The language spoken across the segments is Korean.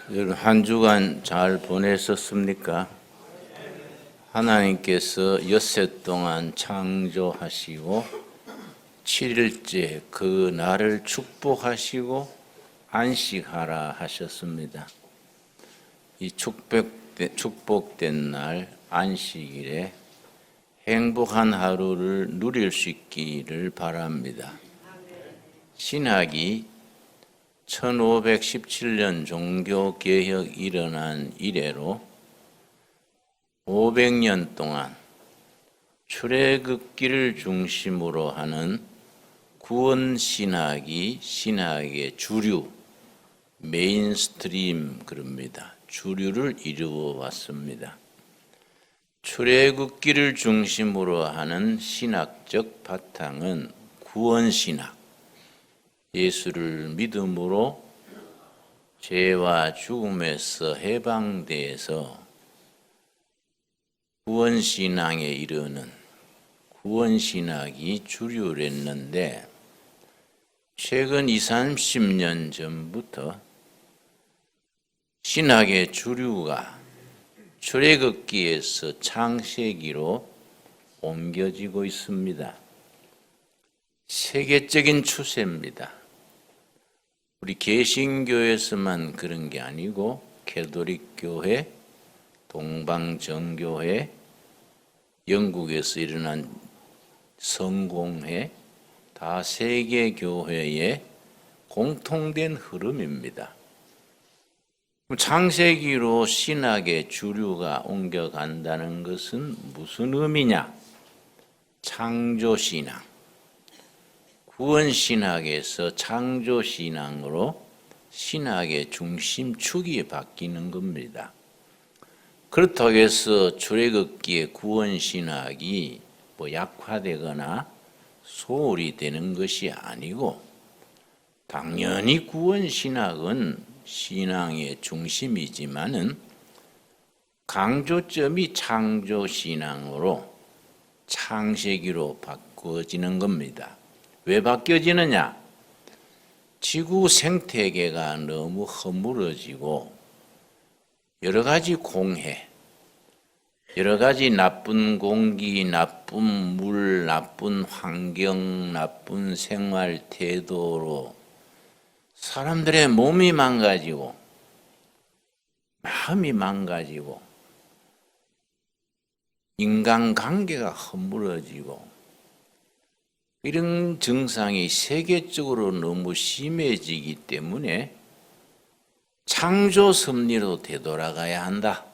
여러분 한 주간 잘 보내셨습니까? 하나님께서 엿새 동안 창조하시고 7일째 그 날을 축복하시고 안식하라 하셨습니다. 이 축복된 날 안식일에 행복한 하루를 누릴 수 있기를 바랍니다. 신학이 1517년 종교개혁 일어난 이래로 500년 동안 출애굽기를 중심으로 하는 구원신학이 신학의 주류, 메인스트림 그럽니다. 주류를 이루어 왔습니다. 출애굽기를 중심으로 하는 신학적 바탕은 구원신학, 예수를 믿음으로 죄와 죽음에서 해방돼서 구원신앙에 이르는 구원신학이 주류랬는데 최근 20, 30년 전부터 신학의 주류가 출애굽기에서 창세기로 옮겨지고 있습니다. 세계적인 추세입니다. 우리 개신교에서만 그런 게 아니고 캐톨릭교회, 동방정교회, 영국에서 일어난 성공회, 다 세계교회의 공통된 흐름입니다. 창세기로 신학의 주류가 옮겨간다는 것은 무슨 의미냐? 창조신앙, 구원신학에서 창조신앙으로 신학의 중심축이 바뀌는 겁니다. 그렇다고 해서 출애굽기의 구원신학이 약화되거나 소홀히 되는 것이 아니고 당연히 구원신학은 신앙의 중심이지만은 강조점이 창조신앙으로 창세기로 바꿔지는 겁니다. 왜 바뀌어지느냐? 지구 생태계가 너무 허물어지고 여러 가지 공해, 여러 가지 나쁜 공기, 나쁜 물, 나쁜 환경, 나쁜 생활 태도로 사람들의 몸이 망가지고 마음이 망가지고 인간관계가 허물어지고 이런 증상이 세계적으로 너무 심해지기 때문에 창조 섭리로 되돌아가야 한다.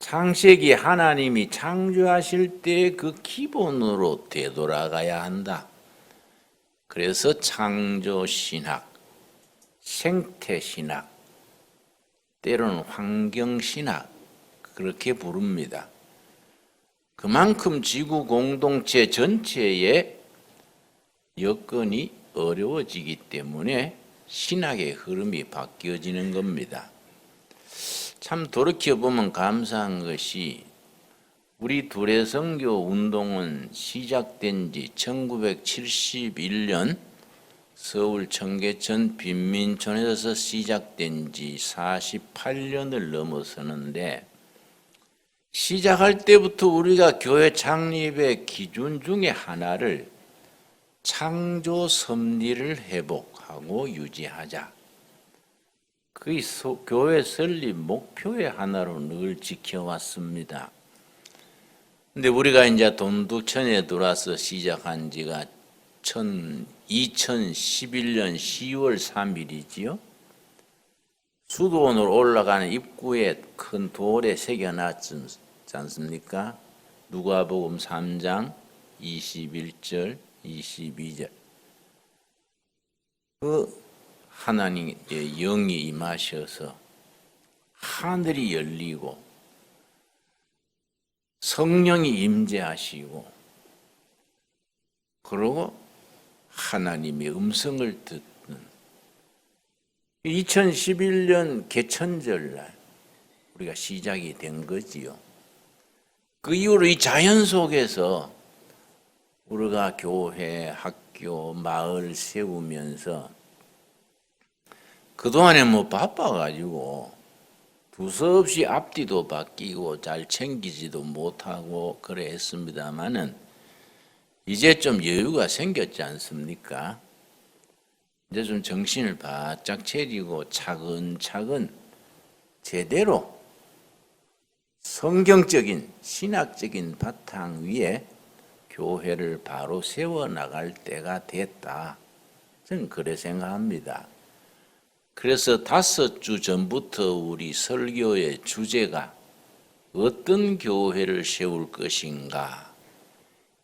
창세기 하나님이 창조하실 때 그 기본으로 되돌아가야 한다. 그래서 창조신학, 생태신학, 때로는 환경신학 그렇게 부릅니다. 그만큼 지구 공동체 전체의 여건이 어려워지기 때문에 신학의 흐름이 바뀌어지는 겁니다. 참 돌이켜보면 감사한 것이 우리 두레선교 운동은 시작된 지 1971년 서울 청계천 빈민촌에서 시작된 지 48년을 넘어서는데 시작할 때부터 우리가 교회 창립의 기준 중에 하나를 창조 섭리를 회복하고 유지하자. 그게 교회 설립 목표의 하나로 늘 지켜왔습니다. 근데 우리가 이제 동두천에 들어와서 시작한 지가 2011년 10월 3일이지요. 수도원으로 올라가는 입구에 큰 돌에 새겨놨지 않습니까? 누가복음 3장 21절, 22절. 그 하나님의 영이 임하셔서 하늘이 열리고 성령이 임재하시고 그러고 하나님의 음성을 듣는 2011년 개천절날 우리가 시작이 된 거지요. 그 이후로 이 자연 속에서 우리가 교회, 학교, 마을 세우면서 그동안에 뭐 바빠가지고 두서없이 앞뒤도 바뀌고 잘 챙기지도 못하고 그래 했습니다마는 이제 좀 여유가 생겼지 않습니까? 이제 좀 정신을 바짝 차리고 차근차근 제대로 성경적인 신학적인 바탕 위에 교회를 바로 세워나갈 때가 됐다. 저는 그래 생각합니다. 그래서 5주 전부터 우리 설교의 주제가 어떤 교회를 세울 것인가,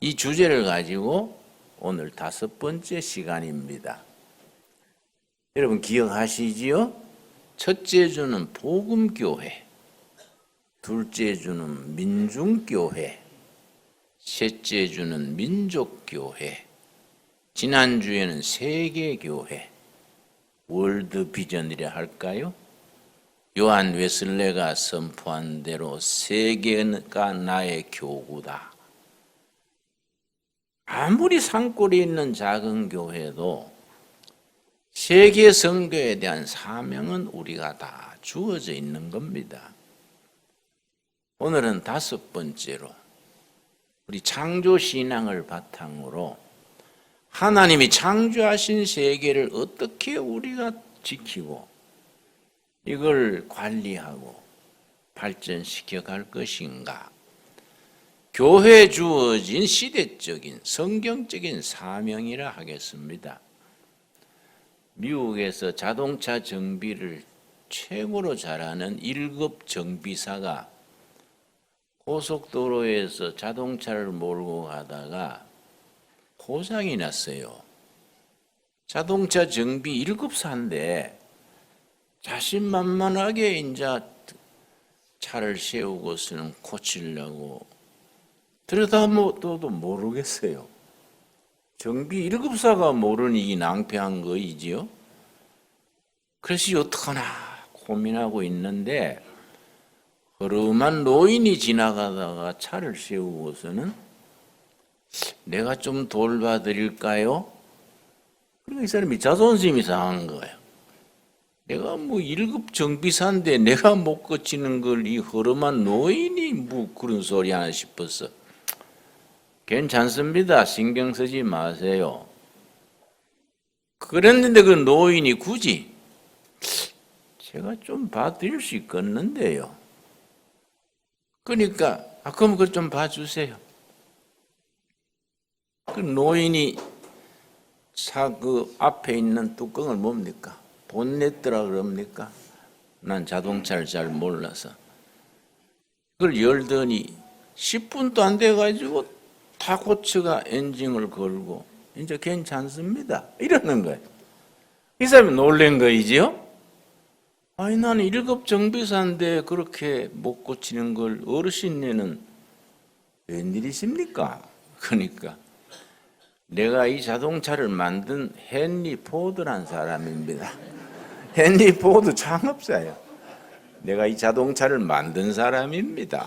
이 주제를 가지고 오늘 5번째 시간입니다. 여러분 기억하시지요? 첫째 주는 복음교회, 둘째 주는 민중교회, 셋째 주는 민족교회, 지난주에는 세계교회, 월드비전이라 할까요? 요한 웨슬레가 선포한 대로 세계가 나의 교구다. 아무리 산골에 있는 작은 교회도 세계 선교에 대한 사명은 우리가 다 주어져 있는 겁니다. 오늘은 5번째로 우리 창조신앙을 바탕으로 하나님이 창조하신 세계를 어떻게 우리가 지키고 이걸 관리하고 발전시켜 갈 것인가, 교회에 주어진 시대적인 성경적인 사명이라 하겠습니다. 미국에서 자동차 정비를 최고로 잘하는 1급 정비사가 고속도로에서 자동차를 몰고 가다가 고장이 났어요. 자동차 정비 1급사인데 자신만만하게 이제 차를 세우고서는 고치려고 들여다봐도 모르겠어요. 정비 1급사가 모르니 낭패한 거이지요. 그래서 어떡하나 고민하고 있는데 허름한 노인이 지나가다가 차를 세우고서는 내가 좀 돌봐드릴까요? 그러니까 이 사람이 자존심이 상한 거예요. 내가 뭐 1급 정비사인데 내가 못 고치는 걸 이 허름한 노인이 뭐 그런 소리 하나 싶었어. 괜찮습니다. 신경 쓰지 마세요. 그랬는데 그 노인이 굳이 제가 좀 봐드릴 수 있겠는데요. 그러니까 그럼 그걸 좀 봐주세요. 그 노인이 차 그 앞에 있는 뚜껑을 뭡니까? 본네트라 그럽니까? 난 자동차를 잘 몰라서 그걸 열더니 10분도 안 돼가지고 다 고쳐가 엔진을 걸고 이제 괜찮습니다 이러는 거예요. 이 사람이 놀란 거이지요. 아니 나는 1급 정비사인데 그렇게 못 고치는 걸 어르신네는 웬일이십니까? 그러니까 내가 이 자동차를 만든 헨리 포드란 사람입니다. 헨리 포드 창업자예요. 내가 이 자동차를 만든 사람입니다.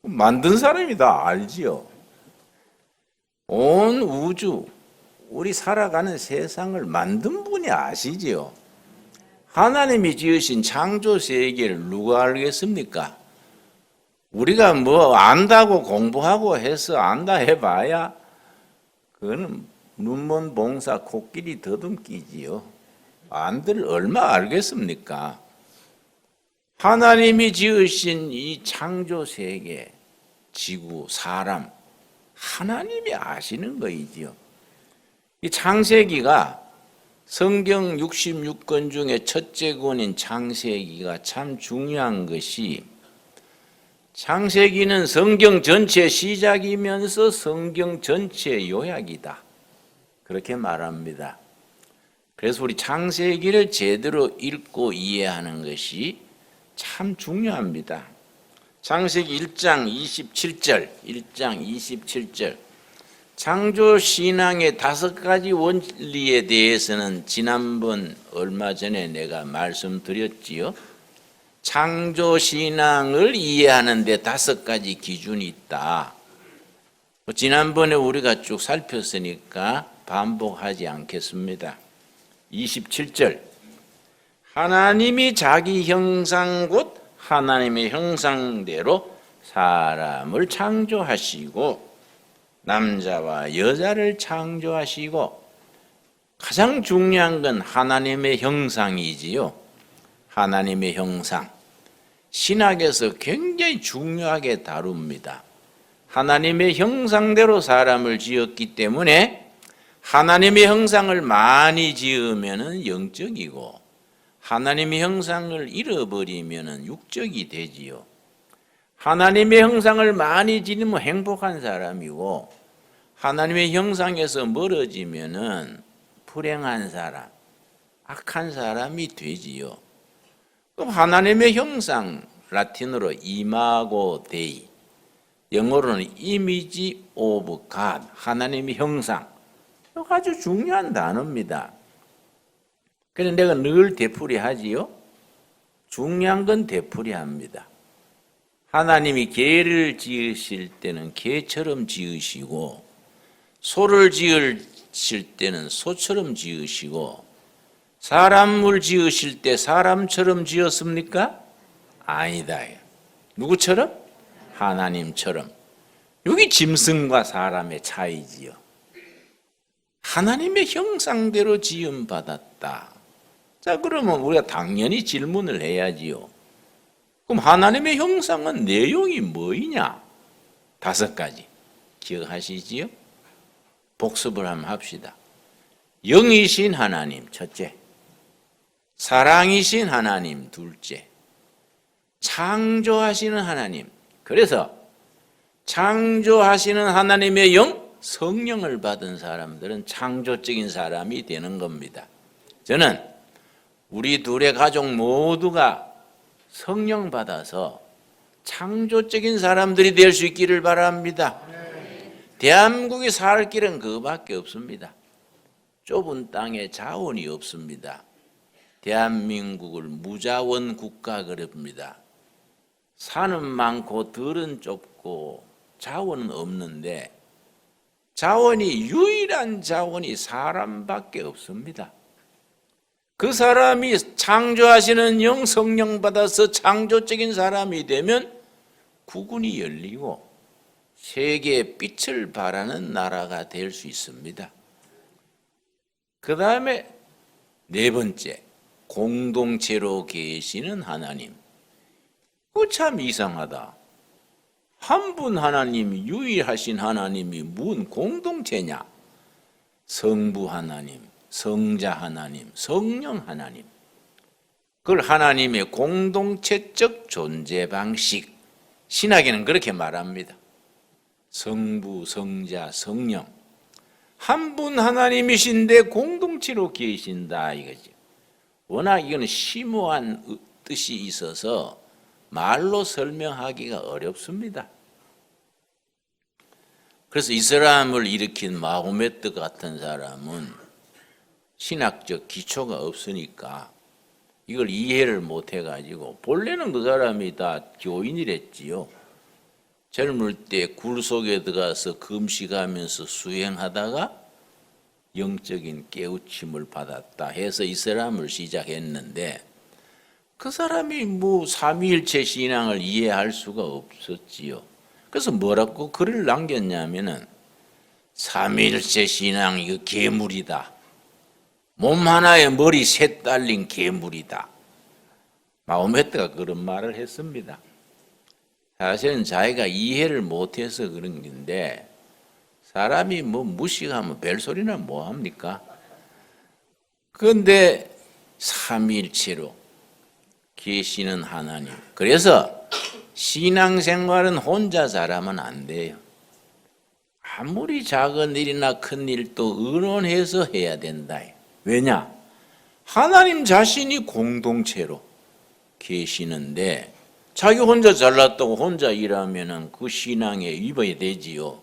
만든 사람이 다 알지요. 온 우주, 우리 살아가는 세상을 만든 분이 아시지요. 하나님이 지으신 창조 세계를 누가 알겠습니까? 우리가 뭐 안다고 공부하고 해서 안다 해봐야 그거는 눈먼 봉사 코끼리 더듬기지요. 안들 얼마 알겠습니까? 하나님이 지으신 이 창조 세계, 지구, 사람, 하나님이 아시는 거이지요. 이 창세기가 성경 66권 중에 첫째 권인 창세기가 참 중요한 것이 창세기는 성경 전체 시작이면서 성경 전체 요약이다. 그렇게 말합니다. 그래서 우리 창세기를 제대로 읽고 이해하는 것이 참 중요합니다. 창세기 1장 27절 창조신앙의 5가지 원리에 대해서는 지난번 얼마 전에 내가 말씀드렸지요. 창조신앙을 이해하는 데 5가지 기준이 있다. 지난번에 우리가 쭉 살폈으니까 반복하지 않겠습니다. 27절 하나님이 자기 형상 곧 하나님의 형상대로 사람을 창조하시고 남자와 여자를 창조하시고 가장 중요한 건 하나님의 형상이지요. 하나님의 형상. 신학에서 굉장히 중요하게 다룹니다. 하나님의 형상대로 사람을 지었기 때문에 하나님의 형상을 많이 지으면 영적이고 하나님의 형상을 잃어버리면 육적이 되지요. 하나님의 형상을 많이 지니면 행복한 사람이고 하나님의 형상에서 멀어지면 불행한 사람, 악한 사람이 되지요. 그럼 하나님의 형상, 라틴어로 이마고 데이, 영어로는 이미지 오브 갓, 하나님의 형상. 이거 아주 중요한 단어입니다. 그래서 내가 늘 되풀이하지요. 중요한 건 되풀이합니다. 하나님이 개를 지으실 때는 개처럼 지으시고 소를 지으실 때는 소처럼 지으시고 사람을 지으실 때 사람처럼 지었습니까? 아니다. 누구처럼? 하나님처럼. 여기 짐승과 사람의 차이지요. 하나님의 형상대로 지음받았다. 자, 그러면 우리가 당연히 질문을 해야지요. 그럼 하나님의 형상은 내용이 뭐이냐? 5가지. 기억하시지요? 복습을 한번 합시다. 영이신 하나님, 첫째. 사랑이신 하나님, 둘째. 창조하시는 하나님. 그래서 창조하시는 하나님의 영, 성령을 받은 사람들은 창조적인 사람이 되는 겁니다. 저는 우리 둘의 가족 모두가 성령 받아서 창조적인 사람들이 될 수 있기를 바랍니다. 대한민국이 살 길은 그거밖에 없습니다. 좁은 땅에 자원이 없습니다. 대한민국을 무자원 국가 그럽니다. 산은 많고 들은 좁고 자원은 없는데 유일한 자원이 사람밖에 없습니다. 그 사람이 창조하시는 영 성령 받아서 창조적인 사람이 되면 국운이 열리고 세계의 빛을 발하는 나라가 될 수 있습니다. 그 다음에 4번째, 공동체로 계시는 하나님. 그거 참 이상하다. 한 분 하나님, 유일하신 하나님이 무슨 공동체냐? 성부 하나님, 성자 하나님, 성령 하나님. 그걸 하나님의 공동체적 존재 방식. 신학에는 그렇게 말합니다. 성부, 성자, 성령. 한 분 하나님이신데 공동체로 계신다 이거죠. 워낙 이거는 심오한 뜻이 있어서 말로 설명하기가 어렵습니다. 그래서 이슬람을 일으킨 마호메트 같은 사람은 신학적 기초가 없으니까 이걸 이해를 못해가지고 본래는 그 사람이 다 교인이랬지요. 젊을 때 굴 속에 들어가서 금식하면서 수행하다가 영적인 깨우침을 받았다 해서 이슬람을 시작했는데 그 사람이 삼위일체 신앙을 이해할 수가 없었지요. 그래서 뭐라고 글을 남겼냐면은 삼위일체 신앙 이거 괴물이다. 몸 하나에 머리 셋 달린 괴물이다. 마호메트가 그런 말을 했습니다. 사실은 자기가 이해를 못해서 그런 건데 사람이 무식하면 별소리나 뭐합니까? 그런데 삼위일체로 계시는 하나님. 그래서 신앙생활은 혼자 잘하면 안 돼요. 아무리 작은 일이나 큰 일도 의논해서 해야 된다. 왜냐? 하나님 자신이 공동체로 계시는데 자기 혼자 잘났다고 혼자 일하면 그 신앙에 위배가 되지요.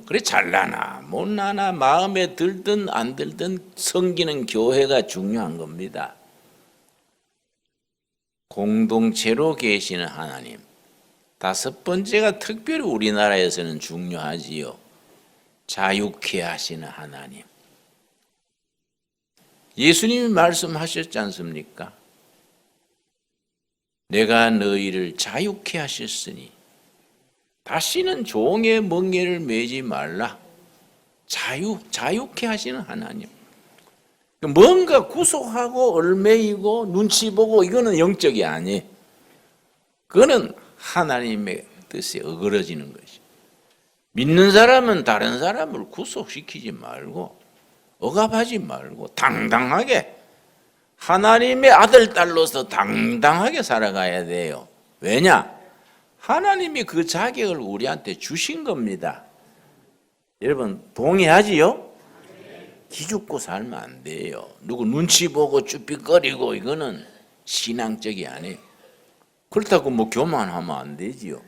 그래 잘나나 못나나 마음에 들든 안 들든 섬기는 교회가 중요한 겁니다. 공동체로 계시는 하나님. 5번째가 특별히 우리나라에서는 중요하지요. 자유케 하시는 하나님. 예수님이 말씀하셨지 않습니까? 내가 너희를 자유케 하셨으니 다시는 종의 멍에를 매지 말라. 자유케 하시는 하나님. 뭔가 구속하고 얼매이고 눈치 보고 이거는 영적이 아니에요. 그거는 하나님의 뜻에 어그러지는 것이. 믿는 사람은 다른 사람을 구속시키지 말고 억압하지 말고 당당하게 하나님의 아들, 딸로서 당당하게 살아가야 돼요. 왜냐? 하나님이 그 자격을 우리한테 주신 겁니다. 여러분 동의하지요? 기죽고 살면 안 돼요. 누구 눈치 보고 쭈삣거리고 이거는 신앙적이 아니에요. 그렇다고 뭐 교만하면 안 되지요.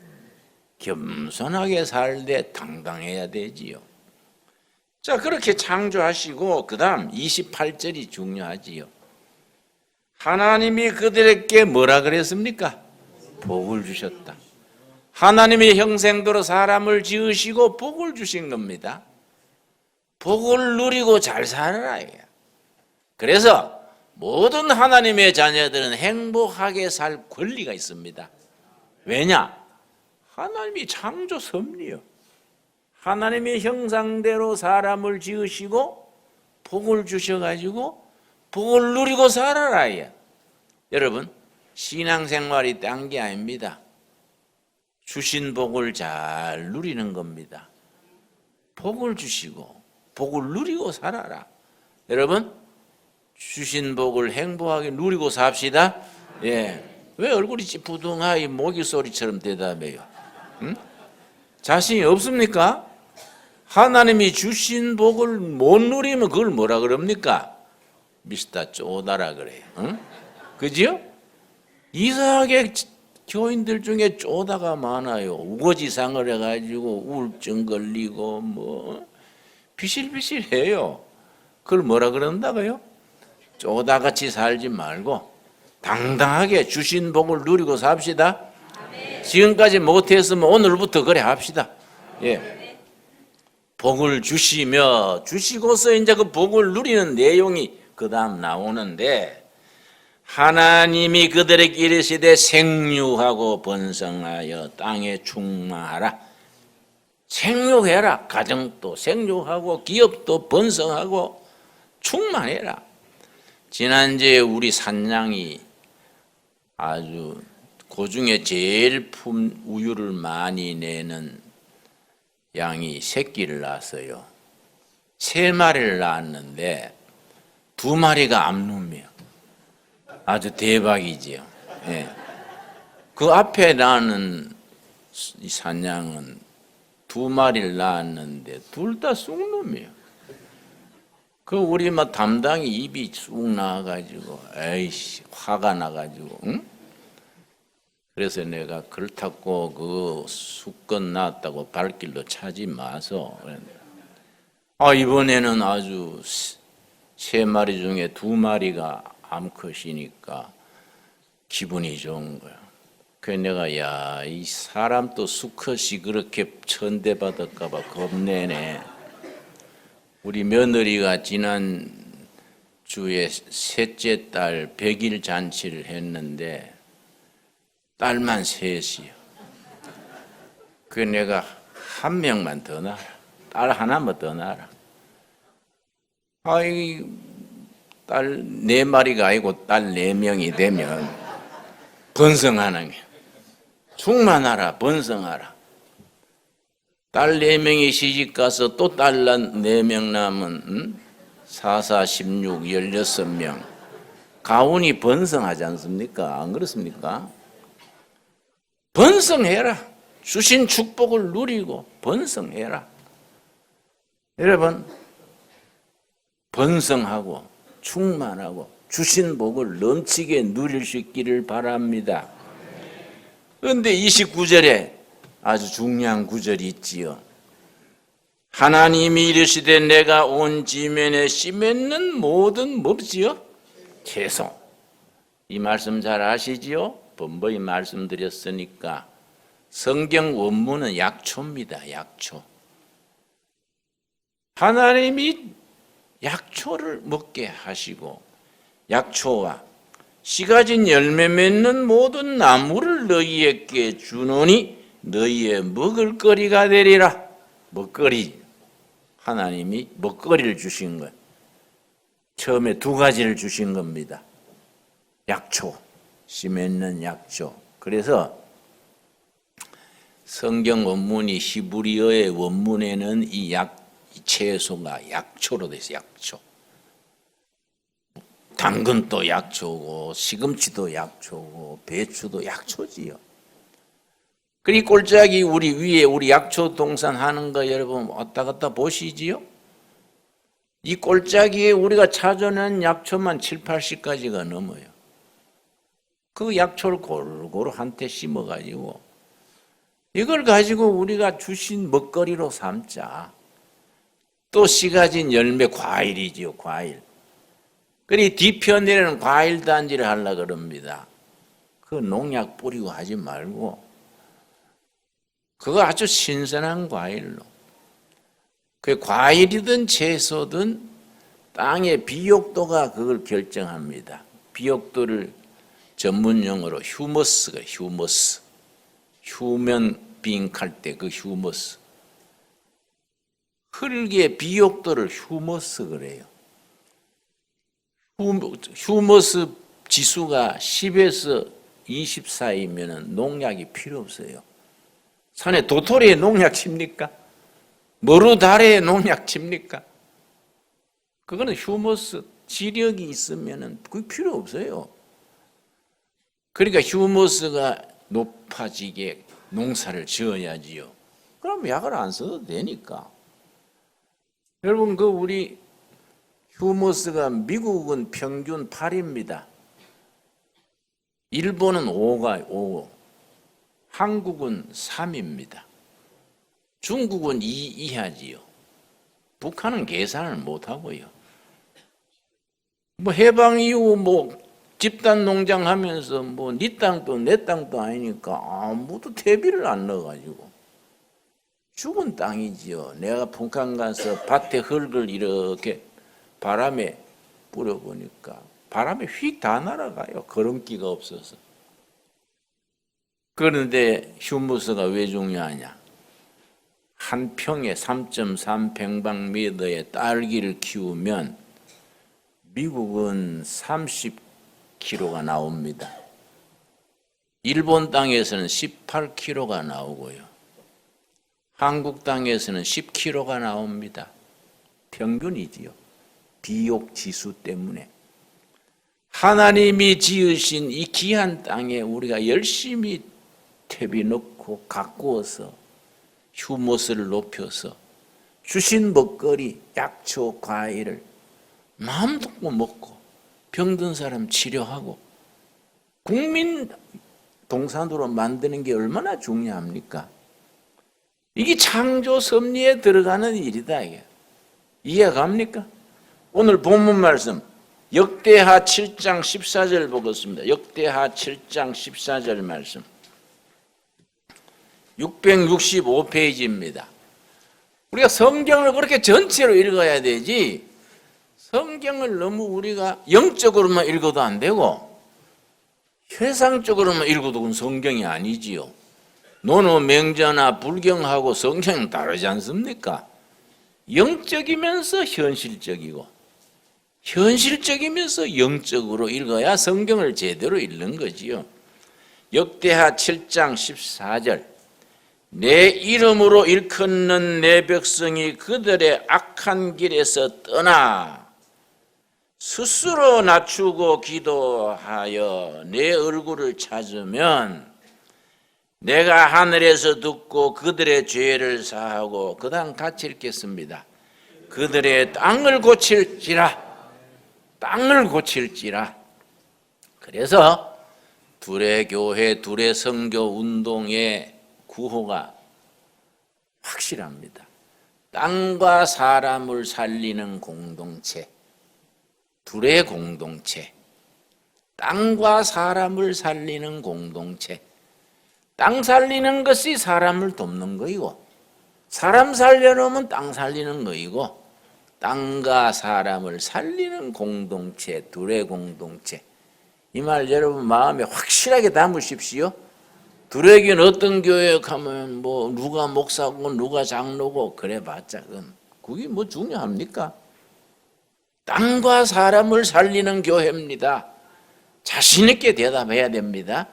겸손하게 살되 당당해야 되지요. 자, 그렇게 창조하시고 그 다음 28절이 중요하지요. 하나님이 그들에게 뭐라 그랬습니까? 복을 주셨다. 하나님의 형상대로 사람을 지으시고 복을 주신 겁니다. 복을 누리고 잘 살아라. 그래서 모든 하나님의 자녀들은 행복하게 살 권리가 있습니다. 왜냐? 하나님이 창조 섭리요. 하나님의 형상대로 사람을 지으시고 복을 주셔가지고 복을 누리고 살아라. 여러분 신앙생활이 딴 게 아닙니다. 주신 복을 잘 누리는 겁니다. 복을 주시고 복을 누리고 살아라. 여러분 주신 복을 행복하게 누리고 삽시다. 예. 왜 얼굴이 찌푸둥하게 모기 소리처럼 대답해요? 응? 자신이 없습니까? 하나님이 주신 복을 못 누리면 그걸 뭐라 그럽니까? 미스터 쪼다라 그래요. 응? 그죠? 이상하게 교인들 중에 쪼다가 많아요. 우거지상을 해가지고 우울증 걸리고 뭐 비실비실해요. 그걸 뭐라 그런다고요? 쪼다같이 살지 말고 당당하게 주신 복을 누리고 삽시다. 지금까지 못했으면 오늘부터 그래 합시다. 예. 복을 주시며 주시고서 이제 그 복을 누리는 내용이 그 다음 나오는데 하나님이 그들에게 이르시되 생육하고 번성하여 땅에 충만하라. 생육해라. 가정도 생육하고 기업도 번성하고 충만해라. 지난주에 우리 산양이 아주 그중에 제일 우유를 많이 내는 양이 새끼를 낳았어요. 3마리를 낳았는데 2마리가 암놈이에요. 아주 대박이지요. 예. 그 앞에 낳는 이 산양은 2마리를 낳았는데 둘 다 쑥놈이에요. 그 우리 막 담당이 입이 쑥 나와가지고 에이씨 화가 나가지고 응? 그래서 내가 그렇다고 그 수건 낳았다고 발길로 차지 마서 이번에는 아주 3마리 중에 2마리가 암컷이니까 기분이 좋은 거야. 그래서 내가 이 사람 또 수컷이 그렇게 천대받을까 봐 겁내네. 우리 며느리가 지난 주에 셋째 딸 100일 잔치를 했는데 딸만 3이요. 그래서 내가 1명만 더 낳아라. 딸 하나만 더 낳아라. 이 딸 4마리가 아니고 딸 4명이 되면 번성하는 게 충만하라 번성하라. 딸 4명이 시집가서 또 딸 4명 낳으면 4, 4, 16, 16명 가훈이 번성하지 않습니까? 안 그렇습니까? 번성해라. 주신 축복을 누리고 번성해라. 여러분 번성하고 충만하고 주신 복을 넘치게 누릴 수 있기를 바랍니다. 그런데 29절에 아주 중요한 구절이 있지요. 하나님이 이르시되 내가 온 지면에 씨 맺는 모든 뭡지요? 채소. 이 말씀 잘 아시지요? 번번이 말씀드렸으니까 성경 원문은 약초입니다. 약초. 하나님이 약초를 먹게 하시고 약초와 씨 가진 열매 맺는 모든 나무를 너희에게 주노니 너희의 먹을거리가 되리라. 먹거리, 하나님이 먹거리를 주신 거예요. 처음에 두 가지를 주신 겁니다. 약초, 씨 맺는 약초. 그래서 성경 원문이 히브리어의 원문에는 이 채소가 약초로 되어 있어요. 약초. 당근도 약초고 시금치도 약초고 배추도 약초지요. 그리 꼴짝이 우리 위에 우리 약초 동산 하는 거 여러분 왔다 갔다 보시지요? 이 꼴짝이에 우리가 찾아낸 약초만 7, 80가지가 넘어요. 그 약초를 골고루 한테 심어가지고 이걸 가지고 우리가 주신 먹거리로 삼자. 또 씨 가진 열매 과일이지요. 과일. 그리 뒤편에는 과일 단지를 하려고 그럽니다. 그 농약 뿌리고 하지 말고 그거 아주 신선한 과일로. 그 과일이든 채소든 땅의 비옥도가 그걸 결정합니다. 비옥도를 전문용어로 휴머스가 휴머스. 휴면 빙할 때 그 휴머스. 흙의 비옥도를 휴머스 그래요. 휴머스 지수가 10에서 20 사이면 농약이 필요 없어요. 산에 도토리에 농약 칩니까? 머루다래에 농약 칩니까? 그거는 휴머스 지력이 있으면 그게 필요 없어요. 그러니까 휴머스가 높아지게 농사를 지어야지요. 그럼 약을 안 써도 되니까. 여러분 그 우리 휴머스가 미국은 평균 8입니다. 일본은 5가 5, 한국은 3입니다. 중국은 2 이하지요. 북한은 계산을 못하고요. 뭐 해방 이후 뭐 집단 농장 하면서 뭐 네 땅도 내 땅도 아니니까 아무도 대비를 안 넣어가지고 죽은 땅이지요. 내가 북한 가서 밭에 흙을 이렇게 바람에 뿌려보니까 바람에 휙 다 날아가요. 걸음기가 없어서. 그런데 휴무스가 왜 중요하냐? 한 평에 3.3 평방미터의 딸기를 키우면 미국은 30kg가 나옵니다. 일본 땅에서는 18kg가 나오고요. 한국 땅에서는 10kg가 나옵니다. 평균이지요. 비옥 지수 때문에. 하나님이 지으신 이 귀한 땅에 우리가 열심히 퇴비 넣고 가꾸어서 휴머스를 높여서 주신 먹거리, 약초, 과일을 마음 놓고 먹고 병든 사람 치료하고 국민 동산으로 만드는 게 얼마나 중요합니까? 이게 창조 섭리에 들어가는 일이다. 이게. 이해갑니까? 오늘 본문 말씀 역대하 7장 14절 보겠습니다. 역대하 7장 14절 말씀 665페이지입니다. 우리가 성경을 그렇게 전체로 읽어야 되지 성경을 너무 우리가 영적으로만 읽어도 안 되고 세상적으로만 읽어도 그건 성경이 아니지요. 노노 맹자나 불경하고 성경은 다르지 않습니까? 영적이면서 현실적이고 현실적이면서 영적으로 읽어야 성경을 제대로 읽는 거지요. 역대하 7장 14절 내 이름으로 일컫는 내 백성이 그들의 악한 길에서 떠나 스스로 낮추고 기도하여 내 얼굴을 찾으면 내가 하늘에서 듣고 그들의 죄를 사하고 그 다음 같이 읽겠습니다. 그들의 땅을 고칠지라. 땅을 고칠지라. 그래서 둘의 교회, 둘의 선교 운동의 구호가 확실합니다. 땅과 사람을 살리는 공동체. 둘의 공동체. 땅과 사람을 살리는 공동체. 땅 살리는 것이 사람을 돕는 거이고 사람 살려놓으면 땅 살리는 거이고 땅과 사람을 살리는 공동체, 둘의 공동체. 이 말 여러분 마음에 확실하게 담으십시오. 두레긴 어떤 교회 가면 뭐 누가 목사고 누가 장로고 그래봤자 그게 뭐 중요합니까? 땅과 사람을 살리는 교회입니다. 자신 있게 대답해야 됩니다.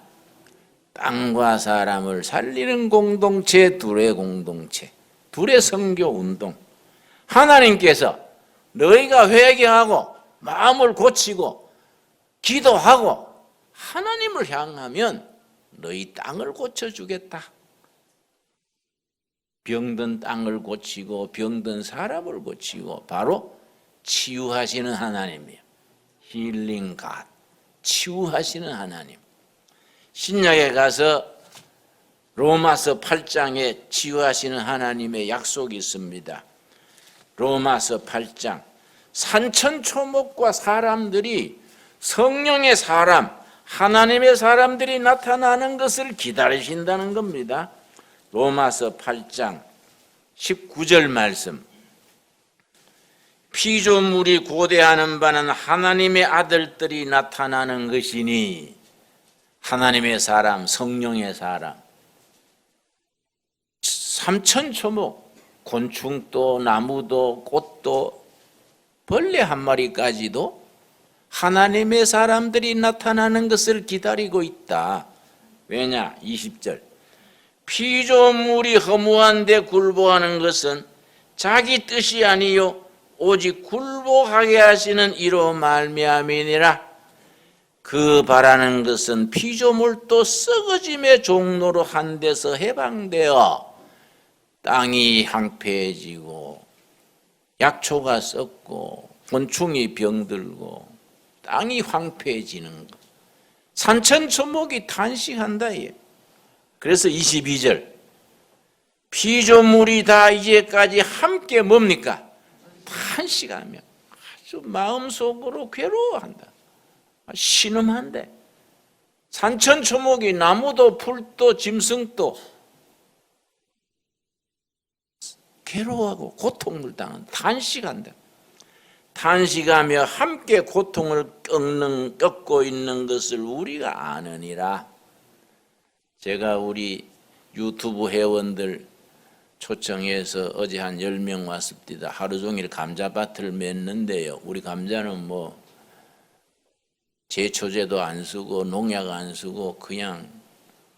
땅과 사람을 살리는 공동체, 둘의 공동체, 둘의 선교 운동. 하나님께서 너희가 회개하고 마음을 고치고 기도하고 하나님을 향하면 너희 땅을 고쳐주겠다. 병든 땅을 고치고 병든 사람을 고치고 바로 치유하시는 하나님이에요. 힐링 갓, 치유하시는 하나님. 신약에 가서 로마서 8장에 치유하시는 하나님의 약속이 있습니다. 로마서 8장. 산천초목과 사람들이 성령의 사람, 하나님의 사람들이 나타나는 것을 기다리신다는 겁니다. 로마서 8장 19절 말씀. 피조물이 고대하는 바는 하나님의 아들들이 나타나는 것이니, 하나님의 사람, 성령의 사람. 삼천초목, 곤충도 나무도 꽃도 벌레 한 마리까지도 하나님의 사람들이 나타나는 것을 기다리고 있다. 왜냐? 20절. 피조물이 허무한데 굴복하는 것은 자기 뜻이 아니요 오직 굴복하게 하시는 이로 말미암이니라. 그 바라는 것은 피조물도 썩어짐의 종로로 한 데서 해방되어 땅이 황폐해지고 약초가 썩고 곤충이 병들고 땅이 황폐해지는 것. 산천초목이 탄식한다. 그래서 22절. 피조물이 다 이제까지 함께 뭡니까? 탄식하며 아주 마음속으로 괴로워한다. 신음한데. 산천초목이 나무도 풀도 짐승도 괴로워하고 고통을 당한다. 탄식한다. 탄식하며 함께 고통을 겪고 있는 것을 우리가 아느니라. 제가 우리 유튜브 회원들 초청해서 어제 한 10명 왔습니다. 하루 종일 감자밭을 맸는데요. 우리 감자는 뭐 제초제도 안 쓰고 농약 안 쓰고 그냥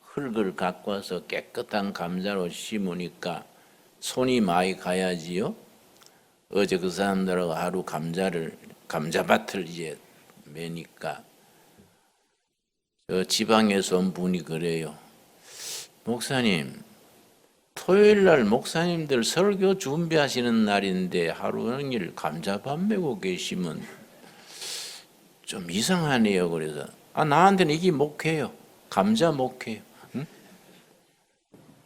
흙을 갖고 와서 깨끗한 감자로 심으니까 손이 많이 가야지요. 어제 그 사람들하고 하루 감자밭을 이제 매니까 저 지방에서 온 분이 그래요. 목사님, 토요일 날 목사님들 설교 준비하시는 날인데 하루 종일 감자밭 메고 계시면 좀 이상하네요. 그래서 나한테는 이게 목회요. 감자 목회요. 응?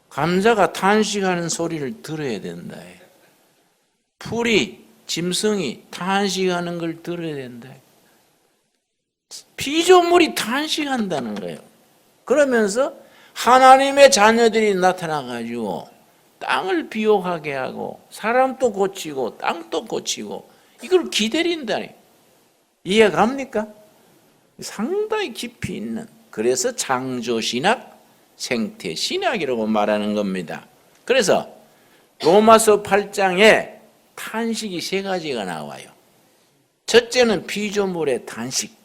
감자가 탄식하는 소리를 들어야 된다. 풀이, 짐승이 탄식하는 걸 들어야 된다. 피조물이 탄식한다는 거예요. 그러면서 하나님의 자녀들이 나타나가지고 땅을 비옥하게 하고 사람도 고치고 땅도 고치고 이걸 기다린다니. 이해가 갑니까? 상당히 깊이 있는, 그래서 창조신학, 생태신학이라고 말하는 겁니다. 그래서 로마서 8장에 탄식이 3가지가 나와요. 첫째는 피조물의 탄식.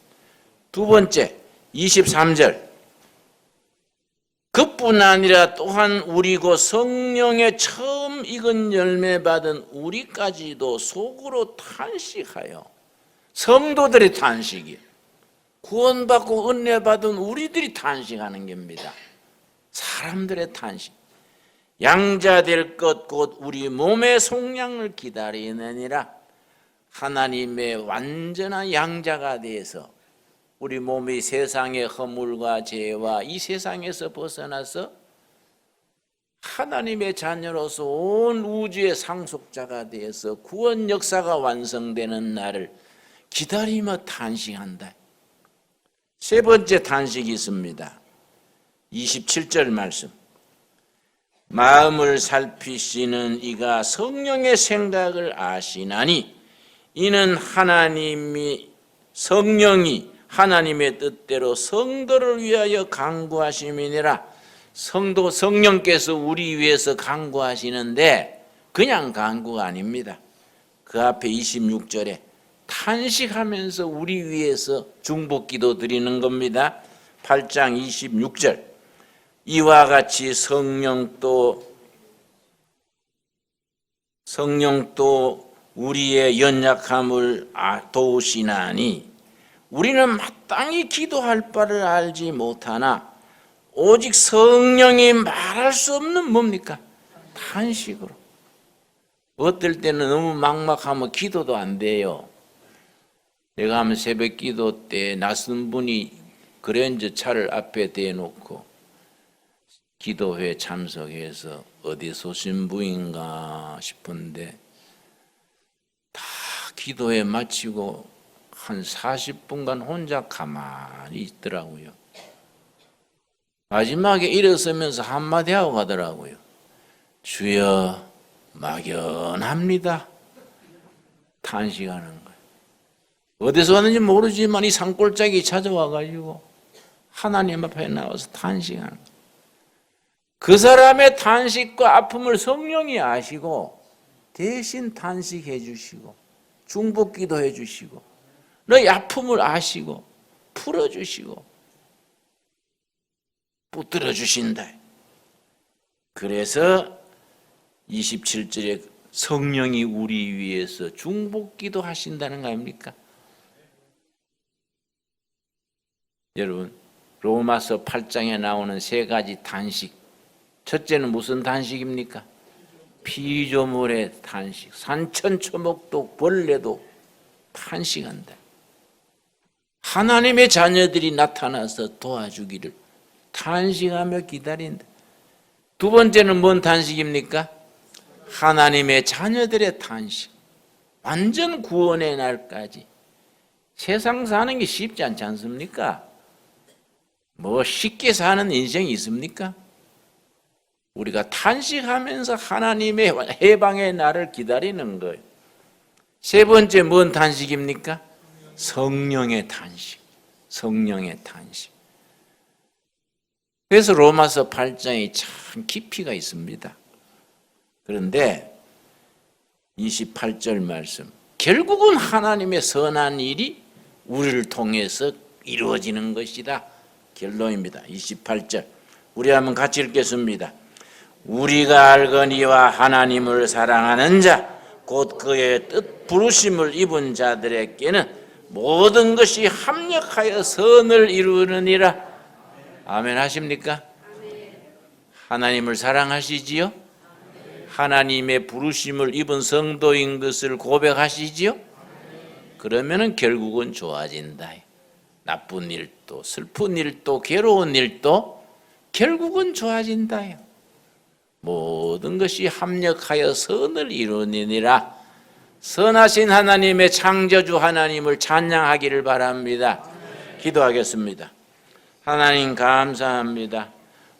두 번째 23절. 그뿐 아니라 또한 우리고 성령의 처음 익은 열매 받은 우리까지도 속으로 탄식하여. 성도들의 탄식이에요. 구원받고 은혜 받은 우리들이 탄식하는 겁니다. 사람들의 탄식. 양자 될 것 곧 우리 몸의 속량을 기다리느니라. 하나님의 완전한 양자가 되어서 우리 몸이 세상의 허물과 죄와 이 세상에서 벗어나서 하나님의 자녀로서 온 우주의 상속자가 되어서 구원 역사가 완성되는 날을 기다리며 탄식한다. 세 번째 탄식이 있습니다. 27절 말씀. 마음을 살피시는 이가 성령의 생각을 아시나니 이는 하나님이 성령이 하나님의 뜻대로 성도를 위하여 간구하심이니라. 성령께서 우리 위해서 간구하시는데 그냥 간구가 아닙니다. 그 앞에 26절에 탄식하면서 우리 위해서 중보기도 드리는 겁니다. 8장 26절 이와 같이 성령도 우리의 연약함을 도우시나니 우리는 마땅히 기도할 바를 알지 못하나 오직 성령이 말할 수 없는 뭡니까? 탄식으로. 어떨 때는 너무 막막하면 기도도 안 돼요. 내가 하면 새벽 기도 때 낯선 분이 그랜저 차를 앞에 대놓고 기도회 참석해서 어디서 오신 분인가 싶은데 다 기도회 마치고 한 40분간 혼자 가만히 있더라고요. 마지막에 일어서면서 한마디 하고 가더라고요. 주여 막연합니다. 탄식하는 거예요. 어디서 왔는지 모르지만 이 산골짜기 찾아와가지고 하나님 앞에 나와서 탄식하는 거예요. 그 사람의 탄식과 아픔을 성령이 아시고 대신 탄식해 주시고 중보기도 해 주시고 너의 아픔을 아시고 풀어주시고 붙들어 주신다. 그래서 27절에 성령이 우리 위해서 중보기도 하신다는 거 아닙니까? 여러분 로마서 8장에 나오는 세 가지 탄식, 첫째는 무슨 탄식입니까? 피조물의 탄식, 산천초목도 벌레도 탄식한다. 하나님의 자녀들이 나타나서 도와주기를 탄식하며 기다린다. 두 번째는 뭔 탄식입니까? 하나님의 자녀들의 탄식, 완전 구원의 날까지. 세상 사는 게 쉽지 않지 않습니까? 뭐 쉽게 사는 인생이 있습니까? 우리가 탄식하면서 하나님의 해방의 날을 기다리는 거예요. 세 번째 뭔 탄식입니까? 성령의 탄식, 성령의 탄식. 그래서 로마서 8장이 참 깊이가 있습니다. 그런데 28절 말씀, 결국은 하나님의 선한 일이 우리를 통해서 이루어지는 것이다. 결론입니다. 28절 우리 한번 같이 읽겠습니다. 우리가 알거니와 하나님을 사랑하는 자 곧 그의 뜻 부르심을 입은 자들에게는 모든 것이 합력하여 선을 이루느니라. 아멘 하십니까? 하나님을 사랑하시지요? 하나님의 부르심을 입은 성도인 것을 고백하시지요? 그러면은 결국은 좋아진다. 나쁜 일도 슬픈 일도 괴로운 일도 결국은 좋아진다. 모든 것이 합력하여 선을 이루느니라. 선하신 하나님의 창조주 하나님을 찬양하기를 바랍니다. 기도하겠습니다. 하나님 감사합니다.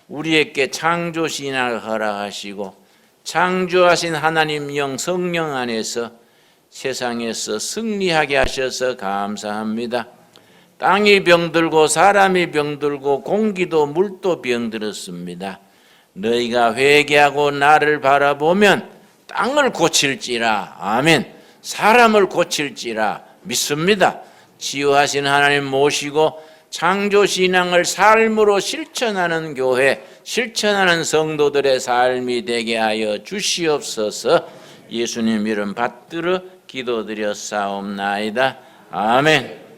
우리에게 창조신앙을 허락하시고 창조하신 하나님 영 성령 안에서 세상에서 승리하게 하셔서 감사합니다. 땅이 병들고 사람이 병들고 공기도 물도 병들었습니다. 너희가 회개하고 나를 바라보면 땅을 고칠지라. 아멘. 사람을 고칠지라 믿습니다. 치유하신 하나님 모시고 창조신앙을 삶으로 실천하는 교회, 실천하는 성도들의 삶이 되게 하여 주시옵소서. 예수님 이름 받들어 기도드렸사옵나이다. 아멘.